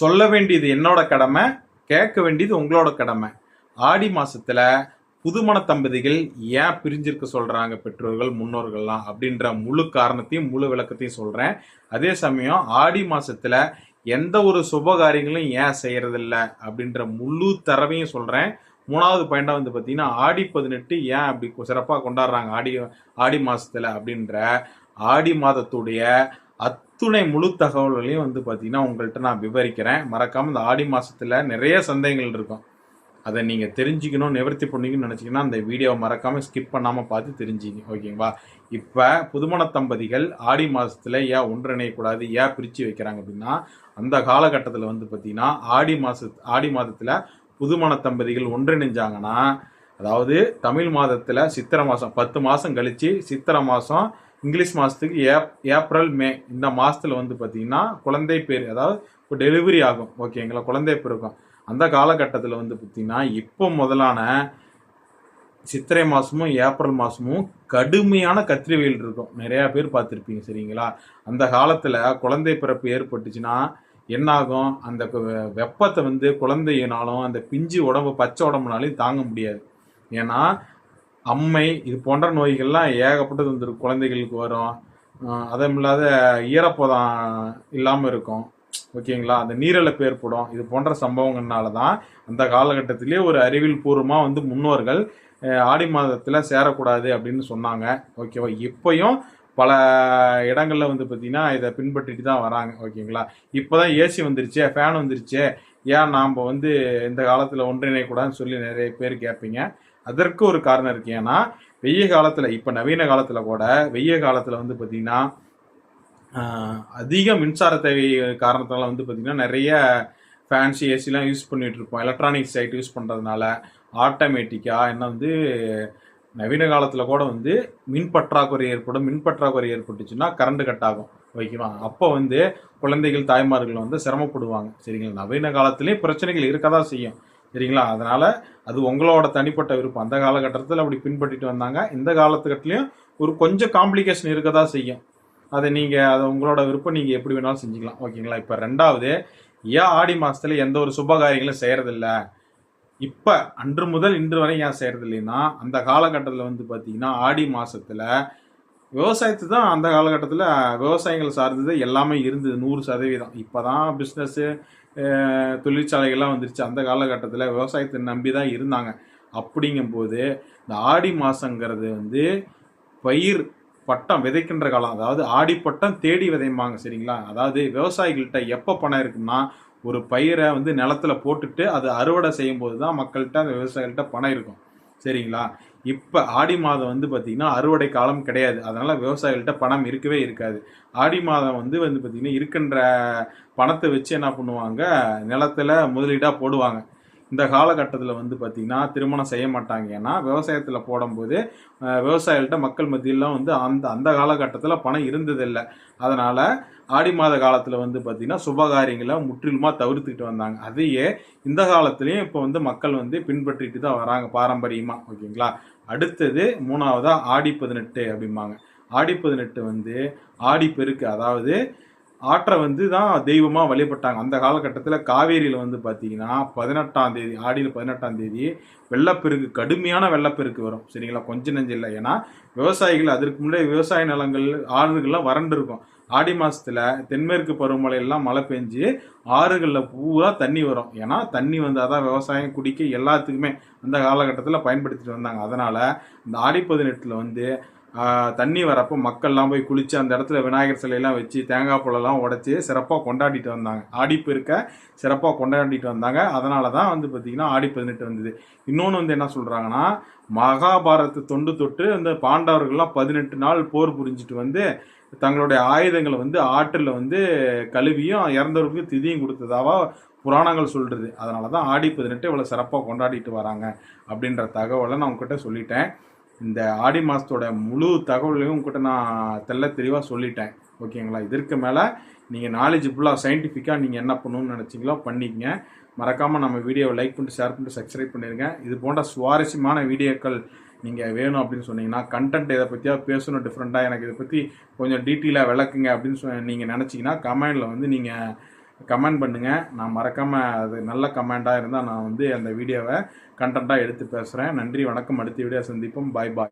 சொல்ல வேண்டியது என்னோட கடமை, கேட்க வேண்டியது உங்களோட கடமை. ஆடி மாசத்துல புதுமண தம்பதிகள் ஏன் பிரிஞ்சிருக்க சொல்றாங்க பெற்றோர்கள் முன்னோர்கள்லாம் அப்படின்ற முழு காரணத்தையும் முழு விளக்கத்தையும் சொல்றேன். அதே சமயம் ஆடி மாசத்துல எந்த ஒரு சுப காரியங்களும் ஏன் செய்யறதில்ல அப்படின்ற முழு தரவையும் சொல்றேன். மூணாவது பாயிண்டா வந்து பார்த்தீங்கன்னா ஆடி 18 ஏன் அப்படி சிறப்பாக கொண்டாடுறாங்க ஆடி ஆடி மாசத்துல அப்படின்ற ஆடி மாதத்துடைய அத்துணை முழு தகவல்களையும் வந்து பார்த்தீங்கன்னா உங்கள்கிட்ட நான் விவரிக்கிறேன். மறக்காம இந்த ஆடி மாசத்துல நிறைய சந்தேகங்கள் இருக்கும். அதை நீங்கள் தெரிஞ்சுக்கணும் நிவர்த்தி பண்ணிக்கணும்னு நினச்சிங்கன்னா அந்த வீடியோவை மறக்காமல் ஸ்கிப் பண்ணாமல் பார்த்து தெரிஞ்சிங்க. ஓகேங்களா? இப்போ புதுமண தம்பதிகள் ஆடி மாதத்தில் ஏன் ஒன்றிணையக்கூடாது, ஏன் பிரித்து வைக்கிறாங்க அப்படின்னா, அந்த காலகட்டத்தில் வந்து பார்த்தீங்கன்னா ஆடி மாதத்தில் புதுமண தம்பதிகள் ஒன்றிணைஞ்சாங்கன்னா, அதாவது தமிழ் மாதத்தில் சித்திரை மாதம் 10 மாதம் கழித்து சித்திரை மாதம் இங்கிலீஷ் மாதத்துக்கு ஏப்ரல் மே இந்த மாதத்தில் வந்து பார்த்தீங்கன்னா குழந்தை பேர், அதாவது இப்போ டெலிவரி ஆகும். ஓகேங்களா? குழந்தை பிறக்கும். அந்த காலகட்டத்தில் வந்து பார்த்தீங்கன்னா இப்போ முதலான சித்திரை மாதமும் ஏப்ரல் மாதமும் கடுமையான கத்திரி வெயில் இருக்கும். நிறையா பேர் பார்த்துருப்பீங்க. சரிங்களா? அந்த காலத்தில் குழந்தை பிறப்பு ஏற்பட்டுச்சுன்னா என்னாகும், அந்த வெப்பத்தை வந்து குழந்தையினாலும் அந்த பிஞ்சு உடம்பு பச்சை உடம்புனாலையும் தாங்க முடியாது. ஏன்னா அம்மை இது போன்ற நோய்கள்லாம் ஏகப்பட்டது வந்துருக்கு, குழந்தைகளுக்கு வரும். அதுவும் இல்லாத ஈரப்பதம் இல்லாமல் இருக்கும். ஓகேங்களா? அந்த நீரிழப்பு ஏற்படும். இது போன்ற சம்பவங்கள்னால தான் அந்த காலகட்டத்திலே ஒரு அறிவியல் பூர்வமாக வந்து முன்னோர்கள் ஆடி மாதத்தில் சேரக்கூடாது அப்படின்னு சொன்னாங்க. ஓகேவா? இப்போயும் பல இடங்களில் வந்து பார்த்திங்கன்னா இதை பின்பற்றிட்டு தான் வராங்க. ஓகேங்களா? இப்போ தான் ஏசி வந்துருச்சே, ஃபேன் வந்துருச்சே, ஏன் நாம் வந்து இந்த காலத்தில் ஒன்றிணையக்கூடாதுன்னு சொல்லி நிறைய பேர் கேட்பீங்க. அதற்கு ஒரு காரணம் இருக்குது. ஏன்னா வெய்ய காலத்தில், இப்போ நவீன காலத்தில் கூட வெய்ய காலத்தில் வந்து பார்த்திங்கன்னா அதிக மின்சார தேவை காரணத்தால் வந்து பார்த்திங்கன்னா நிறைய ஃபேன்சி ஏசிலாம் யூஸ் பண்ணிகிட்டு இருப்போம். எலக்ட்ரானிக்ஸ் சைட் யூஸ் பண்ணுறதுனால ஆட்டோமேட்டிக்காக என்ன வந்து நவீன காலத்தில் கூட வந்து மின் பற்றாக்குறை ஏற்படும். மின் பற்றாக்குறை ஏற்பட்டுச்சுன்னா கரண்ட் கட் ஆகும். ஓகேவா? அப்போ வந்து குழந்தைகள் தாய்மார்கள் வந்து சிரமப்படுவாங்க. சரிங்களா? நவீன காலத்துலேயும் பிரச்சனைகள் இருக்க தான் செய்யும். சரிங்களா? அதனால் அது உங்களோட தனிப்பட்ட விருப்பம். அந்த காலகட்டத்தில் அப்படி பின்பற்றிட்டு வந்தாங்க. இந்த காலத்துக்கட்லையும் ஒரு கொஞ்சம் காம்ப்ளிகேஷன் இருக்க தான் செய்யும். அதை உங்களோட விருப்பம், நீங்கள் எப்படி வேணாலும் செஞ்சுக்கலாம். ஓகேங்களா? இப்போ ரெண்டாவது, ஏன் ஆடி மாதத்தில் எந்த ஒரு சுப காரியங்களும் செய்கிறதில்ல, இப்போ அன்று முதல் இன்று வரை ஏன் செய்கிறதில்லைன்னா, அந்த காலகட்டத்தில் வந்து பார்த்தீங்கன்னா ஆடி மாதத்தில் விவசாயத்து தான் அந்த காலகட்டத்தில் விவசாயங்கள் சார்ந்தது எல்லாமே இருந்தது 100%. இப்போ தான் பிஸ்னஸ்ஸு தொழிற்சாலைகள்லாம் வந்துருச்சு. அந்த காலகட்டத்தில் விவசாயத்தை நம்பி தான் இருந்தாங்க. அப்படிங்கும்போது இந்த ஆடி மாதங்கிறது வந்து பயிர் பட்டம் விதைக்கின்ற காலம். அதாவது ஆடிப்பட்டம் தேடி விதைம்பாங்க. சரிங்களா? அதாவது விவசாயிகள்கிட்ட எப்போ பணம் இருக்குன்னா, ஒரு பயிரை வந்து நிலத்துல போட்டுட்டு அது அறுவடை செய்யும் போது தான் மக்கள்கிட்ட, அந்த விவசாயிகள்கிட்ட பணம் இருக்கும். சரிங்களா? இப்போ ஆடி மாதம் வந்து பார்த்திங்கன்னா அறுவடை காலம் கிடையாது. அதனால் விவசாயிகள்கிட்ட பணம் இருக்கவே இருக்காது. ஆடி மாதம் வந்து பார்த்திங்கன்னா இருக்கின்ற பணத்தை வச்சு என்ன பண்ணுவாங்க, நிலத்தில் முதலீடாக போடுவாங்க. இந்த காலகட்டத்தில் வந்து பார்த்திங்கன்னா திருமணம் செய்ய மாட்டாங்க. ஏன்னா விவசாயத்தில் போடும்போது விவசாயிகள்கிட்ட மக்கள் மத்தியிலாம் வந்து அந்த அந்த காலகட்டத்தில் பணம் இருந்ததில்லை. அதனால் ஆடி மாத காலத்தில் வந்து பார்த்திங்கன்னா சுபகாரியங்களை முற்றிலுமாக தவிர்த்துக்கிட்டு வந்தாங்க. அதையே இந்த காலத்துலேயும் இப்போ வந்து மக்கள் வந்து பின்பற்றிட்டு தான் வராங்க பாரம்பரியமாக. ஓகேங்களா? அடுத்தது மூணாவதாக ஆடி 18 அப்படிம்பாங்க. ஆடி 18 வந்து ஆடி பெருக்கு, அதாவது ஆற்றை வந்து தான் தெய்வமாக வழிபட்டாங்க. அந்த காலகட்டத்தில் காவேரியில் வந்து பார்த்தீங்கன்னா 18ஆம் தேதி, ஆடியில் 18ஆம் தேதி வெள்ளப்பெருக்கு, கடுமையான வெள்ளப்பெருக்கு வரும். சரிங்களா? கொஞ்சம் நெஞ்சம் இல்லை. ஏன்னா விவசாயிகள் அதற்கு முன்னாடி விவசாய நிலங்கள் ஆறுகள்லாம் வறண்டு இருக்கும். ஆடி மாதத்தில் தென்மேற்கு பருவமழையெல்லாம் மழை பெஞ்சு ஆறுகளில் பூரா தண்ணி வரும். ஏன்னா தண்ணி வந்தால் தான் விவசாயம், குடிக்க எல்லாத்துக்குமே அந்த காலகட்டத்தில் பயன்படுத்திட்டு வந்தாங்க. அதனால் இந்த ஆடி 18 வந்து தண்ணி வரப்போ மக்கள்லாம் போய் குளித்து அந்த இடத்துல விநாயகர் சிலையெல்லாம் வச்சு தேங்காய் பழம்லாம் உடச்சி சிறப்பாக கொண்டாடிட்டு வந்தாங்க. ஆடிப்பெருக்க சிறப்பாக கொண்டாடிட்டு வந்தாங்க. அதனால தான் வந்து பார்த்திங்கன்னா ஆடி 18 வந்தது. இன்னொன்று வந்து என்ன சொல்கிறாங்கன்னா, மகாபாரத தொண்டு தொட்டு அந்த பாண்டவர்கள்லாம் 18 நாள் போர் புரிஞ்சிட்டு வந்து தங்களுடைய ஆயுதங்களை வந்து ஆற்றில் வந்து கழுவியும் இறந்தவர்களுக்கு திதியும் கொடுத்ததாவா புராணங்கள் சொல்கிறது. அதனால தான் ஆடி 18 இவ்வளோ சிறப்பாக கொண்டாடிட்டு வராங்க அப்படின்ற தகவலை நான் உங்ககிட்ட சொல்லிட்டேன். இந்த ஆடி மாதத்தோட முழு தகவலையும் உங்ககிட்ட நான் தெளிவாக சொல்லிட்டேன். ஓகேங்களா? இதற்கு மேலே நீங்கள் நாலேஜ்ஃபுல்லாக சயின்டிஃபிக்காக நீங்கள் என்ன பண்ணணும்னு நினச்சிங்களோ பண்ணிக்கங்க. மறக்காமல் நம்ம வீடியோவை லைக் பண்ணிட்டு ஷேர் பண்ணிட்டு சப்ஸ்கிரைப் பண்ணிடுங்க. இது போன்ற சுவாரஸ்யமான வீடியோக்கள் நீங்கள் வேணும் அப்படின்னு சொன்னீங்கன்னா, கண்டென்ட் இதை பற்றியா பேசணும் டிஃப்ரெண்ட்டாக, எனக்கு இதை பற்றி கொஞ்சம் டீட்டெயிலாக விளக்குங்க அப்படின்னு நீங்கள் நினச்சிங்கன்னா கமெண்டில் வந்து நீங்கள் கமெண்ட் பண்ணுங்கள். நான் மறக்காமல் அது நல்ல கமெண்ட்டாக இருந்தால் நான் வந்து அந்த வீடியோவை கண்டென்ட்டாக எடுத்து பேசுகிறேன். நன்றி, வணக்கம். அடுத்த வீடியோ சந்திப்போம். பாய் பாய்.